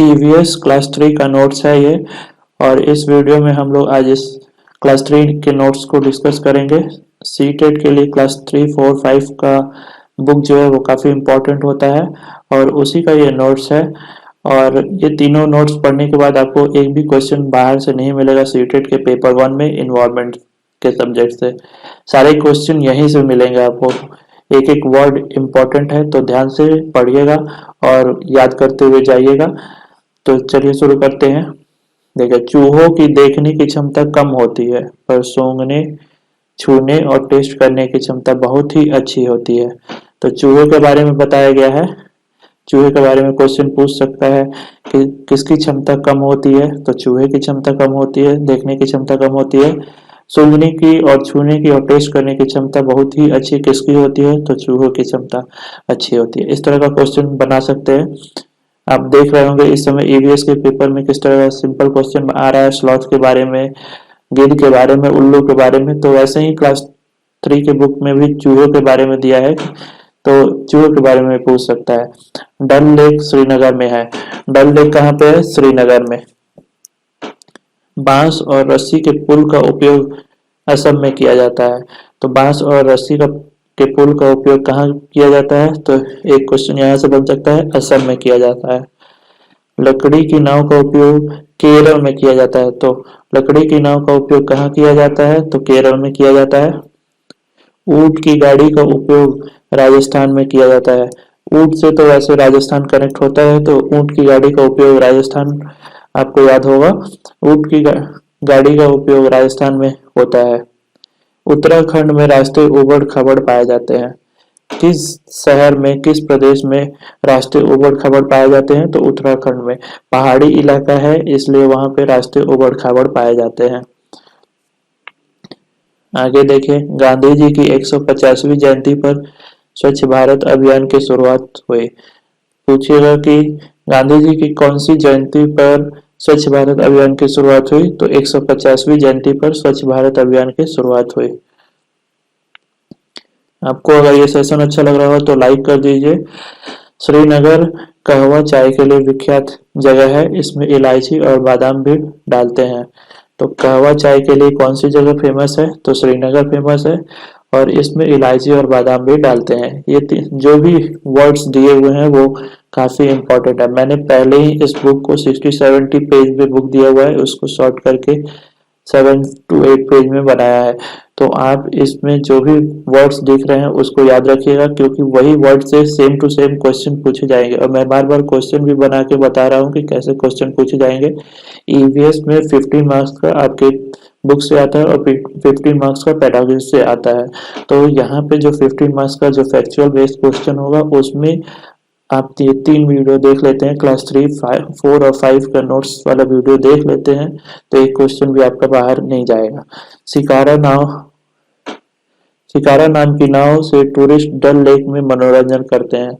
EVS class 3 का notes है ये। और इस वीडियो में हम लोग आज इस क्लास 3 के नोट्स को डिस्कस करेंगे। सीटेट के लिए क्लास 3, 4, 5 का बुक जो है वो काफ़ी इम्पोर्टेंट होता है और उसी का ये नोट्स है। और ये तीनों नोट्स पढ़ने के बाद आपको एक भी क्वेश्चन बाहर से नहीं मिलेगा। सीटेट के पेपर 1 में इन्वायरमेंट के सब्जेक्ट से सारे क्वेश्चन यहीं से मिलेंगे आपको। एक एक वर्ड इम्पोर्टेंट है तो ध्यान से पढ़िएगा और याद करते हुए जाइएगा। तो चलिए शुरू करते हैं। देखिए, चूहों की देखने की क्षमता कम होती है पर सूंघने, छूने और टेस्ट करने की क्षमता बहुत ही अच्छी होती है। तो चूहे के बारे में बताया गया है। चूहे के बारे में क्वेश्चन पूछ सकता है कि किसकी क्षमता कम होती है, तो चूहे की क्षमता कम होती है, देखने की क्षमता कम होती है। सूंघने की और छूने की और टेस्ट करने की क्षमता बहुत ही अच्छी किसकी होती है, तो चूहों की क्षमता अच्छी होती है। इस तरह का क्वेश्चन बना सकते हैं। आप देख रहे होंगे इस समय ईवीएस के पेपर में किस तरह का सिंपल क्वेश्चन आ रहा है, स्लॉथ के बारे में, गिद्ध के बारे में, उल्लू के बारे में। तो वैसे ही क्लास 3 के बुक में भी चूहों के बारे में दिया है, तो चूहों के बारे में पूछ सकता है। डल लेक श्रीनगर में है। डल लेक कहाँ पे है? श्रीनगर में। बांस और रस्सी के पुल का उपयोग असम में किया जाता है। तो बांस और रस्सी के पुल का उपयोग कहाँ किया जाता है? तो एक क्वेश्चन यहाँ से बन सकता है, असम में किया जाता है। लकड़ी की नाव का उपयोग केरल में किया जाता है। तो लकड़ी की नाव का उपयोग कहाँ किया जाता है? तो केरल में किया जाता है। ऊंट की गाड़ी का उपयोग राजस्थान में किया जाता है। ऊंट से तो वैसे राजस्थान कनेक्ट होता है, तो ऊंट की गाड़ी का उपयोग राजस्थान, आपको याद होगा, ऊंट की गाड़ी का उपयोग राजस्थान में होता है। उत्तराखंड में रास्ते उबड़ खाबड़ पाए जाते हैं। किस शहर में, किस प्रदेश में रास्ते उबड़ खाबड़ पाए जाते हैं? तो उत्तराखंड में। पहाड़ी इलाका है इसलिए वहां पे रास्ते उबड़ खाबड़ पाए जाते हैं। आगे देखें, गांधी जी की 150वीं जयंती पर स्वच्छ भारत अभियान की शुरुआत हुई। पूछिएगा कि गांधी जी की कौन सी जयंती पर स्वच्छ भारत अभियान की शुरुआत हुई? तो 150वीं जयंती पर स्वच्छ भारत अभियान की शुरुआत हुई। आपको अगर ये सेशन अच्छा लग रहा हो तो लाइक कर दीजिए। श्रीनगर कहवा चाय के लिए विख्यात जगह है, इसमें इलायची और बादाम भी डालते हैं। तो कहवा चाय के लिए कौन सी जगह फेमस है? तो श्रीनगर फेमस है और इसमें इलायची और बादाम भी डालते हैं। ये जो भी वर्ड्स दिए हुए हैं वो काफी इंपॉर्टेंट है। मैंने पहले ही इस बुक को 60-70 पेज में बुक दिया हुआ है, उसको शॉर्ट करके 7 to 8 पेज में बनाया है। तो आप इसमें जो भी वर्ड्स दिख रहे हैं उसको याद रखिएगा, क्योंकि वही वर्ड से सेम टू सेम क्वेश्चन पूछे जाएंगे। और मैं बार बार क्वेश्चन भी बना के बता रहा हूँ कि कैसे क्वेश्चन पूछे जाएंगे। ईवीएस में 15 मार्क्स का आपके बुक से आता है और 15 मार्क्स का पेडागोजी से आता है। तो यहाँ पे जो 15 मार्क्स का जो फैक्चुअल बेस्ड क्वेश्चन होगा उसमें आप ये 3 वीडियो देख लेते हैं, क्लास 3, 4 और 5 का नोट्स वाला वीडियो देख लेते हैं तो एक क्वेश्चन भी आपका बाहर नहीं जाएगा। शिकारा नाव, शिकारा नाम की नाव से टूरिस्ट डल लेक में मनोरंजन करते हैं।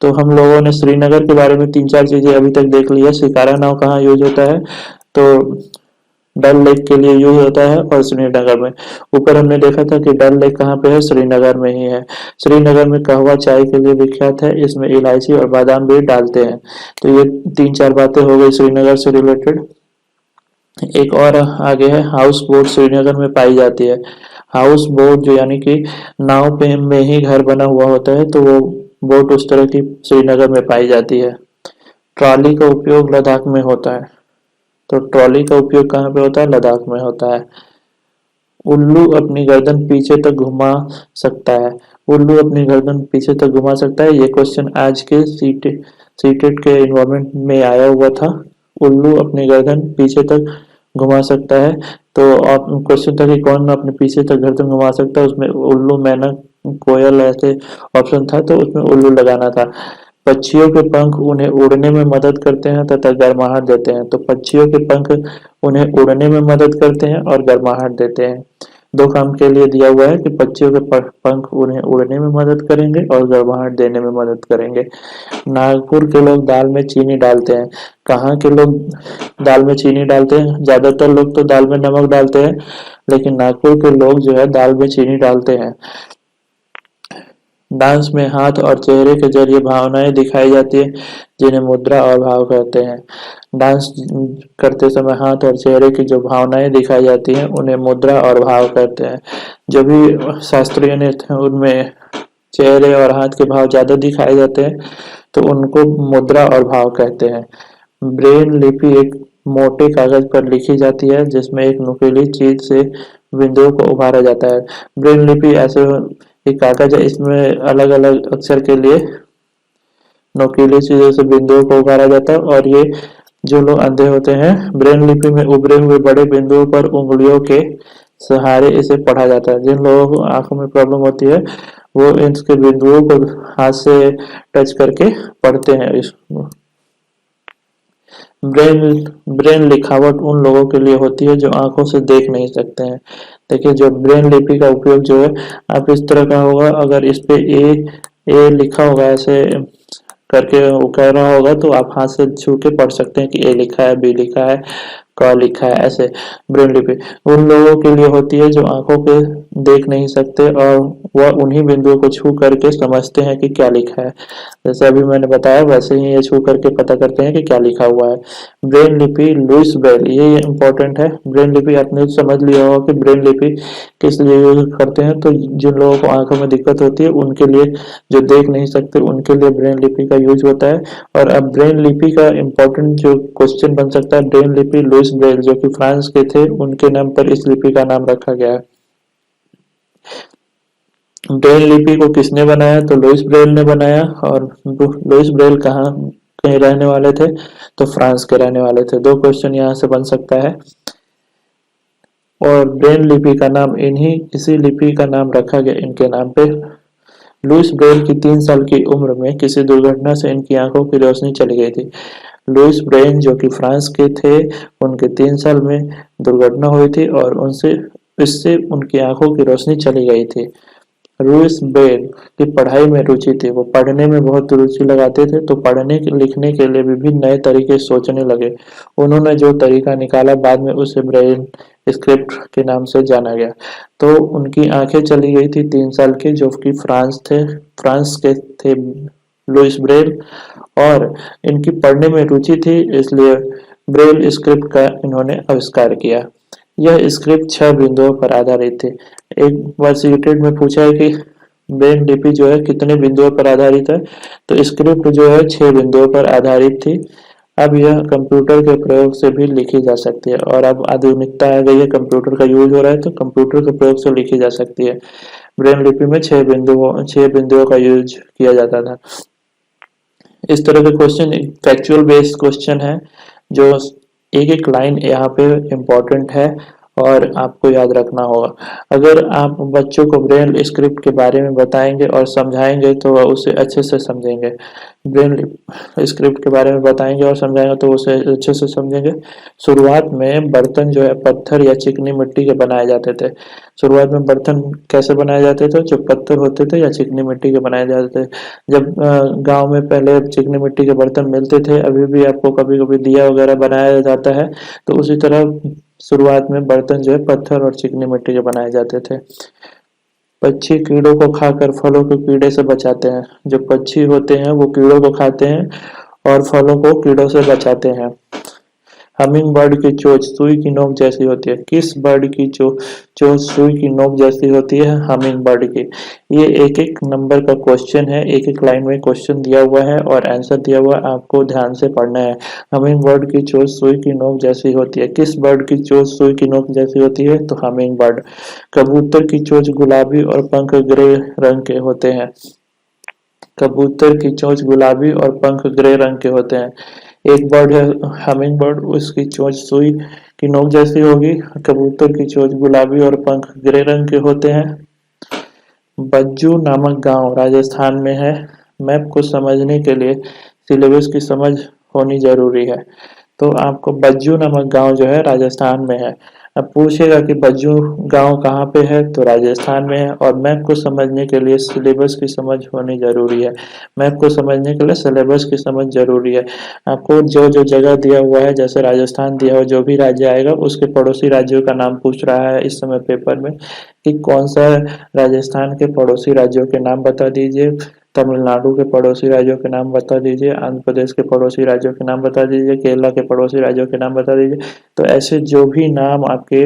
तो हम लोगों ने श्रीनगर के बारे में 3-4 चीजें अभी तक देख ली है। शिकारा नाव कहाँ यूज होता है? तो डल लेक के लिए यूज होता है और श्रीनगर में। ऊपर हमने देखा था कि डल लेक कहाँ पे है? श्रीनगर में ही है। श्रीनगर में कहवा चाय के लिए विख्यात है, इसमें इलायची और बादाम भी डालते हैं। तो ये 3-4 बातें हो गई श्रीनगर से रिलेटेड। एक और आगे है, हाउस बोट श्रीनगर में पाई जाती है। हाउस बोट जो यानी कि नाव पे में ही घर बना हुआ होता है, तो वो बोट उस तरह की श्रीनगर में पाई जाती है। ट्रॉली का उपयोग लद्दाख में होता है। तो ट्रॉली का उपयोग कहाँ पे होता है? लद्दाख में होता है। उल्लू अपनी गर्दन पीछे तक घुमा सकता है। उल्लू अपनी गर्दन पीछे तक घुमा सकता है, ये क्वेश्चन आज के सीटेट के इन्वायरमेंट में आया हुआ था। उल्लू अपनी गर्दन पीछे तक घुमा सकता है। तो आप क्वेश्चन था कि कौन अपने पीछे तक गर्दन घुमा सकता है, उसमें उल्लू, मैना, कोयल ऐसे ऑप्शन था, तो उसमें उल्लू लगाना था। पक्षियों के पंख उन्हें उड़ने में मदद करते हैं तथा गर्माहट देते हैं। तो पक्षियों के पंख उन्हें उड़ने में मदद करते हैं और गर्माहट देते हैं। दो काम के लिए दिया हुआ है कि पक्षियों के पंख उन्हें उड़ने में मदद करेंगे और गर्माहट देने में मदद करेंगे। नागपुर के लोग दाल में चीनी डालते हैं। कहाँ के लोग दाल में चीनी डालते हैं? ज्यादातर लोग तो दाल में नमक डालते हैं, लेकिन नागपुर के लोग जो है दाल में चीनी डालते हैं। डांस में हाथ और चेहरे के जरिए भावनाएं दिखाई जाती है, जिन्हें मुद्रा और भाव कहते हैं। डांस करते समय हाथ और चेहरे की जो भावनाएं दिखाई जाती हैं, उन्हें मुद्रा और भाव कहते हैं। जो भी शास्त्रीय नृत्य हैं, उनमें चेहरे और हाथ के भाव ज्यादा दिखाए जाते हैं, तो उनको मुद्रा और भाव कहते हैं। ब्रेन लिपि एक मोटे कागज पर लिखी जाती है, जिसमें एक नुकीली चीज से बिंदुओं को उभारा जाता है। ब्रेन लिपि ऐसे एक कागज है, इसमें अलग अलग अक्षर के लिए नुकीली चीजों से बिंदुओं को उभारा जाता है, और ये जो लोग अंधे होते हैं, ब्रेन लिपि में उभरे हुए बड़े बिंदुओं पर उंगलियों के सहारे इसे पढ़ा जाता है। जिन लोगों को आंखों में प्रॉब्लम होती है, वो इसके बिंदुओं को हाथ से टच करके पढ़ते हैं। इस ब्रेन ब्रेन लिखावट उन लोगों के लिए होती है जो आंखों से देख नहीं सकते हैं। देखिए, जो ब्रेन लिपि का उपयोग जो है, आप इस तरह का होगा, अगर इस पे ए लिखा होगा ऐसे करके वो कह रहा होगा, तो आप हाथ से छू के पढ़ सकते हैं कि ए लिखा है, बी लिखा है, क लिखा है। ऐसे ब्रेन लिपि उन लोगों के लिए होती है जो आंखों पे देख नहीं सकते, और वह उन्हीं बिंदुओं को छू करके समझते हैं कि क्या लिखा है। जैसे अभी मैंने बताया, वैसे ही ये छू करके पता करते हैं कि क्या लिखा हुआ है। ब्रेन लिपि लुइस ब्रेल, ये इम्पोर्टेंट है। ब्रेन लिपि आपने समझ लिया होगा कि ब्रेन लिपि किस लिए यूज करते हैं। तो जिन लोगों को आंखों में दिक्कत होती है, उनके लिए, जो देख नहीं सकते, उनके लिए ब्रेन लिपि का यूज होता है। और अब ब्रेन लिपि का इम्पोर्टेंट जो क्वेश्चन बन सकता है, ब्रेन लिपि लुइस ब्रेल जो कि फ्रांस के थे, उनके नाम पर इस लिपि का नाम रखा गया है। ब्रेल लिपि को किसने बनाया? तो लुइस ब्रेल ने बनाया। और लुइस ब्रेल कहाँ कहीं रहने वाले थे? तो फ्रांस के रहने वाले थे। दो क्वेश्चन यहाँ से बन सकता है। और ब्रेल लिपि का नाम इसी लिपि का नाम रखा गया इनके नाम पे। लुइस ब्रेल की 3 साल की उम्र में किसी दुर्घटना से इनकी आंखों की रोशनी चली गई थी। लुइस ब्रेन जो कि फ्रांस के थे, उनके 3 साल में दुर्घटना हुई थी, और इससे उनकी आंखों की रोशनी चली गई थी। लुइस ब्रेल की पढ़ाई में रुचि थी, वो पढ़ने में बहुत रुचि लगाते थे, तो पढ़ने लिखने के लिए विभिन्न नए तरीके सोचने लगे। उन्होंने जो तरीका निकाला, बाद में उसे ब्रेल स्क्रिप्ट के नाम से जाना गया। तो उनकी आंखें चली गई थी 3 साल की, जो कि फ्रांस के थे लुइस ब्रेल। और इनकी पढ़ने में रुचि थी, इसलिए ब्रेल स्क्रिप्ट का इन्होंने आविष्कार किया। यह स्क्रिप्ट 6 बिंदुओं पर आधारित थी। एक बार सीटेट में पूछा है कि ब्रेन लिपि जो है कितने बिंदुओं पर आधारित है, तो स्क्रिप्ट जो है 6 बिंदुओं पर आधारित थी। अब यह कंप्यूटर के प्रयोग से भी लिखी जा सकती है, और अब आधुनिकता आ गई है, कंप्यूटर का यूज हो रहा है, तो कंप्यूटर के प्रयोग से लिखी जा सकती है। ब्रेन लिपि में 6 बिंदुओं का यूज किया जाता था। इस तरह के क्वेश्चन फैक्चुअल बेस्ड क्वेश्चन है, जो एक एक लाइन यहाँ पे इम्पोर्टेंट है और आपको याद रखना होगा। अगर आप बच्चों को ब्रेन स्क्रिप्ट के बारे में बताएंगे और समझाएंगे, तो वह उसे अच्छे से समझेंगे। ब्रेन स्क्रिप्ट के बारे में बताएंगे और समझाएंगे, तो उसे अच्छे से समझेंगे। शुरुआत में बर्तन जो है पत्थर या चिकनी मिट्टी के बनाए जाते थे। शुरुआत में बर्तन कैसे बनाए जाते थे? जो पत्थर होते थे या चिकनी मिट्टी के बनाए जाते थे। जब गांव में पहले चिकनी मिट्टी के बर्तन मिलते थे, अभी भी आपको कभी कभी दिया वगैरह बनाया जाता है, तो उसी तरह शुरुआत में बर्तन जो है पत्थर और चिकनी मिट्टी के बनाए जाते थे। पक्षी कीड़ों को खाकर फलों को कीड़े से बचाते हैं। जो पक्षी होते हैं वो कीड़ों को खाते हैं और फलों को कीड़ों से बचाते हैं। हमिंग बर्ड की चोंच सुई की नोक जैसी होती है। किस बर्ड की चोंच सुई की नोक जैसी होती है? हमिंग बर्ड की। ये एक एक नंबर का क्वेश्चन है, एक एक लाइन में क्वेश्चन दिया हुआ है और आंसर दिया हुआ है, आपको ध्यान से पढ़ना है। हमिंग बर्ड की चोंच सुई की नोक जैसी होती है। किस बर्ड की चोंच सुई की नोक जैसी होती है? तो हमिंग बर्ड। कबूतर की चोंच गुलाबी और पंख ग्रे रंग के होते हैं। कबूतर की चोंच गुलाबी और पंख ग्रे रंग के होते हैं। एक बर्ड है हमिंग बर्ड, उसकी चोंच सुई की नोक जैसी होगी। कबूतर की चोंच गुलाबी और पंख ग्रे रंग के होते हैं। बज्जू नामक गांव राजस्थान में है। मैप को समझने के लिए सिलेबस की समझ होनी जरूरी है। तो आपको बज्जू नामक गांव जो है राजस्थान में है। अब पूछेगा कि बज्जू गांव कहाँ पे है, तो राजस्थान में है। और मैप को समझने के लिए सिलेबस की समझ होनी जरूरी है। मैप को समझने के लिए सिलेबस की समझ जरूरी है। आपको जो जो जगह दिया हुआ है, जैसे राजस्थान दिया हुआ, जो भी राज्य आएगा उसके पड़ोसी राज्यों का नाम पूछ रहा है इस समय पेपर में, कि कौन सा राजस्थान के पड़ोसी राज्यों के नाम बता दीजिए, तमिलनाडु के पड़ोसी राज्यों के नाम बता दीजिए, आंध्र प्रदेश के पड़ोसी राज्यों के नाम बता दीजिए, केरला के पड़ोसी राज्यों के नाम बता दीजिए। तो ऐसे जो भी नाम आपके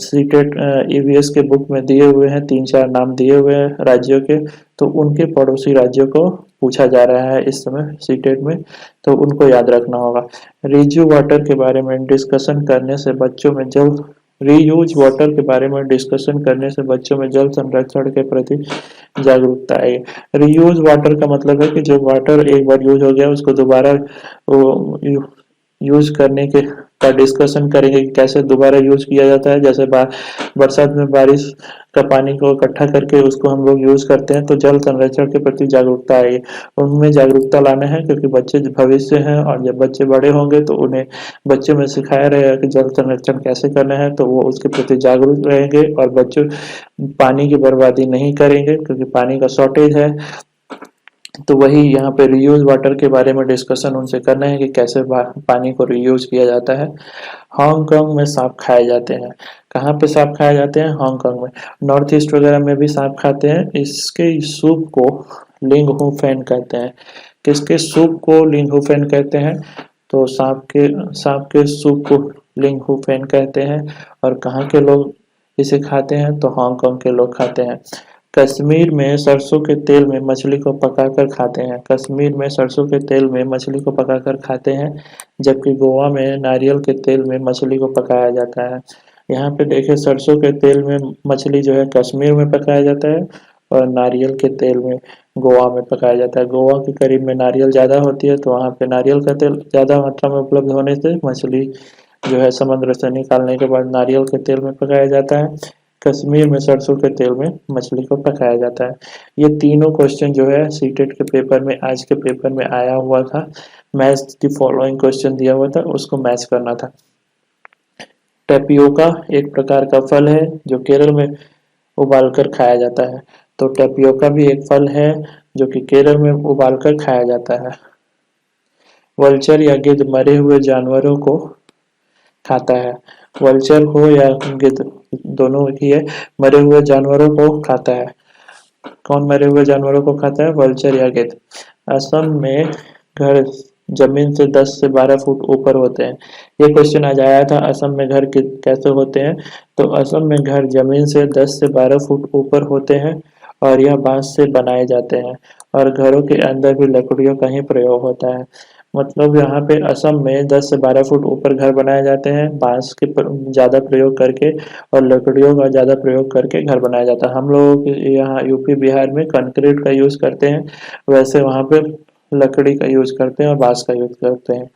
सीटेट ईवीएस के बुक में दिए हुए हैं, 3-4 नाम दिए हुए हैं राज्यों के, तो उनके पड़ोसी राज्यों को पूछा जा रहा है इस समय सीटेट में, तो उनको याद रखना होगा। रीजू वाटर के बारे में डिस्कशन करने से बच्चों में जल रीयूज वाटर के बारे में डिस्कशन करने से बच्चों में जल संरक्षण के प्रति जागरूकता आएगी। रीयूज वाटर का मतलब है कि जो वाटर एक बार यूज हो गया उसको दोबारा यूज करने के का डिस्कशन करेंगे कि कैसे दोबारा यूज किया जाता है। जैसे बरसात में बारिश का पानी को इकट्ठा करके उसको हम लोग यूज करते हैं, तो जल संरक्षण के प्रति जागरूकता आएगी। उनमें जागरूकता लाना है, क्योंकि बच्चे भविष्य हैं, और जब बच्चे बड़े होंगे तो उन्हें बच्चों में सिखाया रहेगा कि जल संरक्षण कैसे करना है, तो वो उसके प्रति जागरूक रहेंगे और बच्चों पानी की बर्बादी नहीं करेंगे, क्योंकि पानी का शॉर्टेज है। तो वही यहाँ पे रीयूज वाटर के बारे में डिस्कशन उनसे करना है कि कैसे पानी को रीयूज किया जाता है। हांगकांग में सांप खाए जाते हैं। कहाँ पे सांप खाए जाते हैं? हांगकांग में। नॉर्थ ईस्ट वगैरह में भी सांप खाते हैं। इसके सूप को लिंगहुफेन कहते हैं। किसके सूप को लिंगहुफेन कहते हैं? तो सांप के सूप को लिंगहुफेन कहते हैं। और कहाँ के लोग इसे खाते हैं? तो हांगकांग के लोग खाते हैं। कश्मीर में सरसों के तेल में मछली को पकाकर खाते हैं। कश्मीर में सरसों के तेल में मछली को पकाकर खाते हैं, जबकि गोवा में नारियल के तेल में मछली को पकाया जाता है। यहाँ पे देखिए, सरसों के तेल में मछली जो है कश्मीर में पकाया जाता है, और नारियल के तेल में गोवा में पकाया जाता है। गोवा के करीब में नारियल ज़्यादा होती है, तो वहाँ पे नारियल का तेल ज़्यादा मात्रा में उपलब्ध होने से मछली जो है समुद्र से निकालने के बाद नारियल के तेल में पकाया जाता है। कश्मीर में सरसों के तेल में मछली को पकाया जाता है। ये तीनों क्वेश्चन जो है सीटेट के पेपर में, आज के पेपर में आया हुआ था। मैच द फॉलोइंग क्वेश्चन दिया हुआ था, उसको मैच करना था। टेपियोका एक प्रकार का फल है जो केरल में उबालकर खाया जाता है। तो टेपियोका भी एक फल है जो कि केरल में उबालकर खाया जाता है। वल्चर या गिद्ध मरे हुए जानवरों को खाता है। वल्चर हो या गिद्ध, दोनों ही है, मरे हुए जानवरों को खाता है। कौन मरे हुए जानवरों को खाता है? वल्चर या गिद्ध। असम में घर जमीन से 10 से 12 फुट ऊपर होते हैं। ये क्वेश्चन आज आया था, असम में घर कैसे होते हैं? तो असम में घर जमीन से 10 से 12 फुट ऊपर होते हैं, और यह बांस से बनाए जाते हैं, और घरों के अंदर भी लकड़ियों का ही प्रयोग होता है। मतलब यहाँ पे असम में 10 से 12 फुट ऊपर घर बनाए जाते हैं, बांस के ज़्यादा प्रयोग करके और लकड़ियों का ज़्यादा प्रयोग करके घर बनाया जाता है। हम लोगों के यहाँ यूपी बिहार में कंक्रीट का यूज़ करते हैं, वैसे वहाँ पे लकड़ी का यूज़ करते हैं और बांस का यूज़ करते हैं।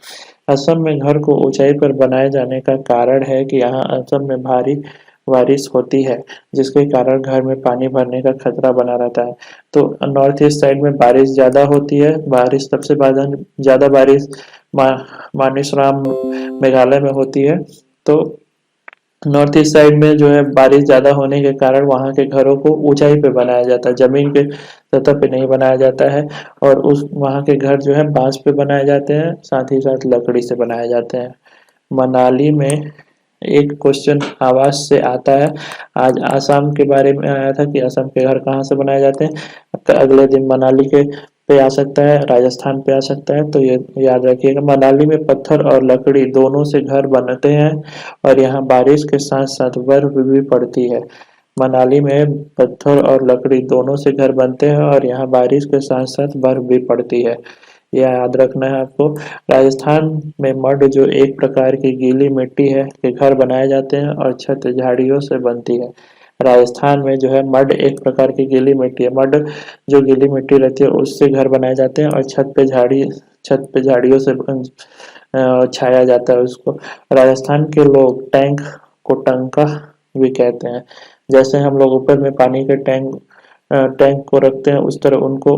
असम में घर को ऊंचाई पर बनाए जाने का कारण है कि यहाँ असम में भारी बारिश होती है, जिसके कारण घर में पानी भरने का खतरा बना रहता है। तो नॉर्थ ईस्ट साइड में बारिश ज़्यादा होती है। बारिश सबसे ज़्यादा बारिश मानेसराम मेघालय में होती है। तो नॉर्थ ईस्ट साइड में जो है बारिश ज़्यादा होने के कारण वहाँ के घरों को ऊंचाई पे बनाया जाता है, ज़मीन के सतह पे नहीं बनाया जाता है। और उस वहाँ के घर जो है बांस पे बनाए जाते हैं, साथ ही साथ लकड़ी से बनाए जाते हैं। मनाली में एक क्वेश्चन आवाज से आता है। आज आसाम के बारे में आया था कि असम के घर कहाँ से बनाए जाते हैं। अगले दिन मनाली के पे आ सकता है, राजस्थान पे आ सकता है। तो ये याद रखिएगा, मनाली में पत्थर और लकड़ी दोनों से घर बनते हैं, और यहाँ बारिश के साथ साथ बर्फ भी पड़ती है। मनाली में पत्थर और लकड़ी दोनों से घर बनते हैं, और यहाँ बारिश के साथ साथ बर्फ भी पड़ती है। यह याद रखना है आपको। राजस्थान में मड जो एक प्रकार की गीली मिट्टी है के घर बनाए जाते हैं, और छत झाड़ियों से बनती है। राजस्थान में जो है मड एक प्रकार की गीली मिट्टी है। मड जो गीली मिट्टी रहती है उससे घर बनाए जाते हैं, और छत पे झाड़ियों से छाया जाता है उसको। राजस्थान के लोग टैंक को टंका भी कहते हैं। जैसे हम लोग ऊपर में पानी के टैंक को रखते हैं, उस तरह उनको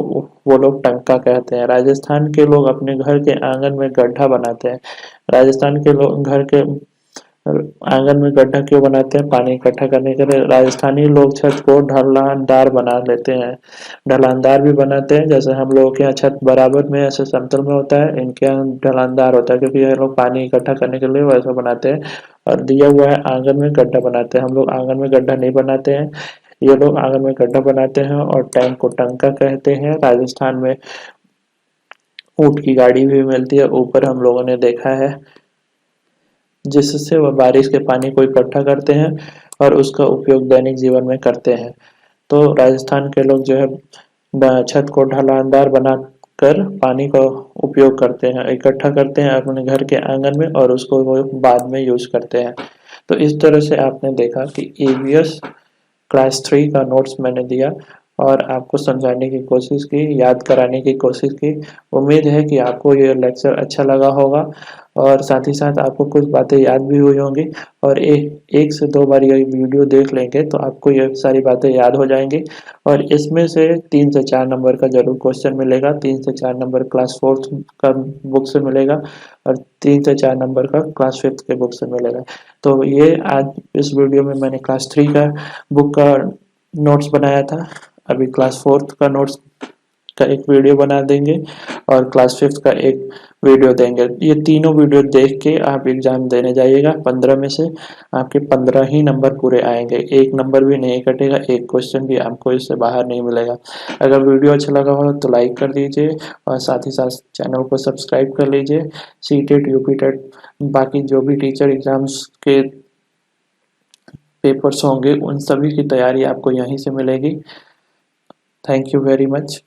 वो लोग टंका कहते हैं। राजस्थान के लोग अपने घर के आंगन में गड्ढा बनाते हैं। राजस्थान के लोग घर के आंगन में गड्ढा क्यों बनाते हैं? पानी इकट्ठा करने के लिए। राजस्थानी लोग छत को ढलानदार बना लेते हैं। ढलानदार भी बनाते हैं, जैसे हम लोगों के यहाँ छत बराबर में ऐसे समतल में होता है, इनके यहाँ ढलानदार होता है, क्योंकि ये लोग पानी इकट्ठा करने के लिए वैसा बनाते हैं। और दिया हुआ है आंगन में गड्ढा बनाते हैं। हम लोग आंगन में गड्ढा नहीं बनाते हैं, ये लोग आंगन में गड्ढा बनाते हैं। और टैंक को टंका कहते हैं। राजस्थान में ऊंट की गाड़ी भी मिलती है, ऊपर हम लोगों ने देखा है, जिससे वह बारिश के पानी को इकट्ठा करते हैं और उसका उपयोग दैनिक जीवन में करते हैं। तो राजस्थान के लोग जो है छत को ढलानदार बनाकर पानी का उपयोग करते हैं, इकट्ठा करते हैं अपने घर के आंगन में और उसको वो बाद में यूज करते हैं। तो इस तरह से आपने देखा कि ईवीएस क्लास 3 का नोट्स मैंने दिया और आपको समझाने की कोशिश की, याद कराने की कोशिश की। उम्मीद है कि आपको ये लेक्चर अच्छा लगा होगा और साथ ही साथ आपको कुछ बातें याद भी हुई होंगी। और एक से दो बार ये वीडियो देख लेंगे तो आपको ये सारी बातें याद हो जाएंगी। और इसमें से 3 से 4 नंबर का जरूर क्वेश्चन मिलेगा। 3 से 4 नंबर क्लास 4th का बुक से मिलेगा और 3 से 4 नंबर का क्लास 5th के बुक से मिलेगा। तो ये आज इस वीडियो में मैंने क्लास 3 का बुक का नोट्स बनाया था। अभी क्लास 4th का नोट्स का एक वीडियो बना देंगे और क्लास 5th का एक वीडियो देंगे। ये तीनों वीडियो देख के आप एग्जाम देने जाइएगा। 15 में से आपके 15 ही नंबर पूरे आएंगे, एक नंबर भी नहीं कटेगा, एक क्वेश्चन भी आपको इससे बाहर नहीं मिलेगा। अगर वीडियो अच्छा लगा हो तो लाइक कर दीजिए और साथ ही साथ चैनल को सब्सक्राइब कर लीजिए। सीटेट, यूपीटेट, बाकी जो भी टीचर एग्जाम्स के पेपर्स होंगे उन सभी की तैयारी आपको यहीं से मिलेगी। Thank you very much.